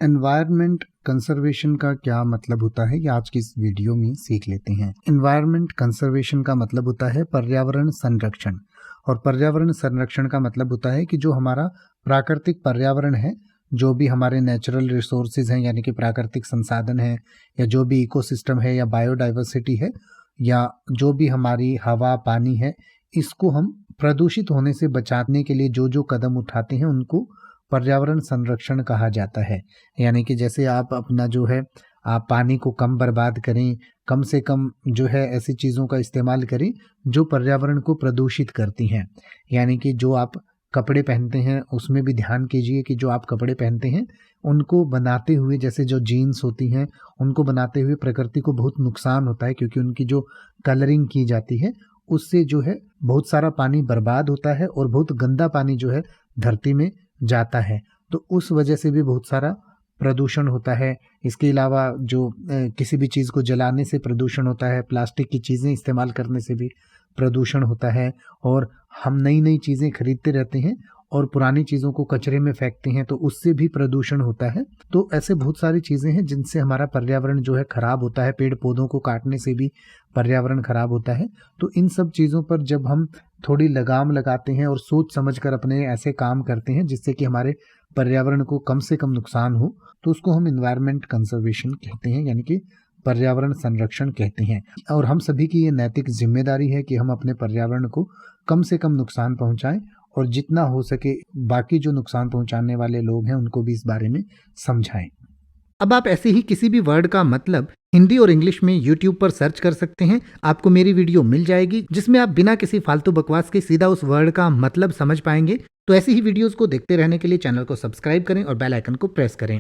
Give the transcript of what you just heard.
Environment conservation का क्या मतलब होता है, ये आज की इस वीडियो में सीख लेते हैं। एनवायरनमेंट कंजर्वेशन का मतलब होता है पर्यावरण संरक्षण, और पर्यावरण संरक्षण का मतलब होता है कि जो हमारा प्राकृतिक पर्यावरण है, जो भी हमारे नेचुरल रिसोर्सेज हैं यानी कि प्राकृतिक संसाधन हैं, या जो भी इकोसिस्टम है या बायोडाइवर्सिटी है, या जो भी हमारी हवा पानी है, इसको हम प्रदूषित होने से बचाने के लिए जो जो कदम उठाते हैं उनको पर्यावरण संरक्षण कहा जाता है। यानी कि जैसे आप अपना जो है आप पानी को कम बर्बाद करें, कम से कम जो है ऐसी चीज़ों का इस्तेमाल करें जो पर्यावरण को प्रदूषित करती हैं। यानी कि जो आप कपड़े पहनते हैं उसमें भी ध्यान कीजिए कि जो आप कपड़े पहनते हैं उनको बनाते हुए, जैसे जो जीन्स होती हैं उनको बनाते हुए प्रकृति को बहुत नुकसान होता है, क्योंकि उनकी जो कलरिंग की जाती है उससे जो है बहुत सारा पानी बर्बाद होता है और बहुत गंदा पानी जो है धरती में जाता है, तो उस वजह से भी बहुत सारा प्रदूषण होता है। इसके अलावा जो किसी भी चीज़ को जलाने से प्रदूषण होता है, प्लास्टिक की चीज़ें इस्तेमाल करने से भी प्रदूषण होता है, और हम नई नई चीज़ें खरीदते रहते हैं और पुरानी चीज़ों को कचरे में फेंकते हैं, तो उससे भी प्रदूषण होता है। तो ऐसे बहुत सारी चीज़ें हैं जिनसे हमारा पर्यावरण जो है खराब होता है। पेड़ पौधों को काटने से भी पर्यावरण खराब होता है। तो इन सब चीज़ों पर जब हम थोड़ी लगाम लगाते हैं और सोच समझकर अपने ऐसे काम करते हैं जिससे कि हमारे पर्यावरण को कम से कम नुकसान हो, तो उसको हम एनवायरनमेंट कंजर्वेशन कहते हैं, यानी कि पर्यावरण संरक्षण कहते हैं। और हम सभी की ये नैतिक जिम्मेदारी है कि हम अपने पर्यावरण को कम से कम नुकसान पहुंचाएं, और जितना हो सके बाकी जो नुकसान पहुंचाने वाले लोग हैं उनको भी इस बारे में समझाएं। अब आप ऐसे ही किसी भी वर्ड का मतलब हिंदी और इंग्लिश में YouTube पर सर्च कर सकते हैं। आपको मेरी वीडियो मिल जाएगी जिसमें आप बिना किसी फालतू बकवास के सीधा उस वर्ड का मतलब समझ पाएंगे। तो ऐसी ही वीडियोस को देखते रहने के लिए चैनल को सब्सक्राइब करें और बेल आइकन को प्रेस करें।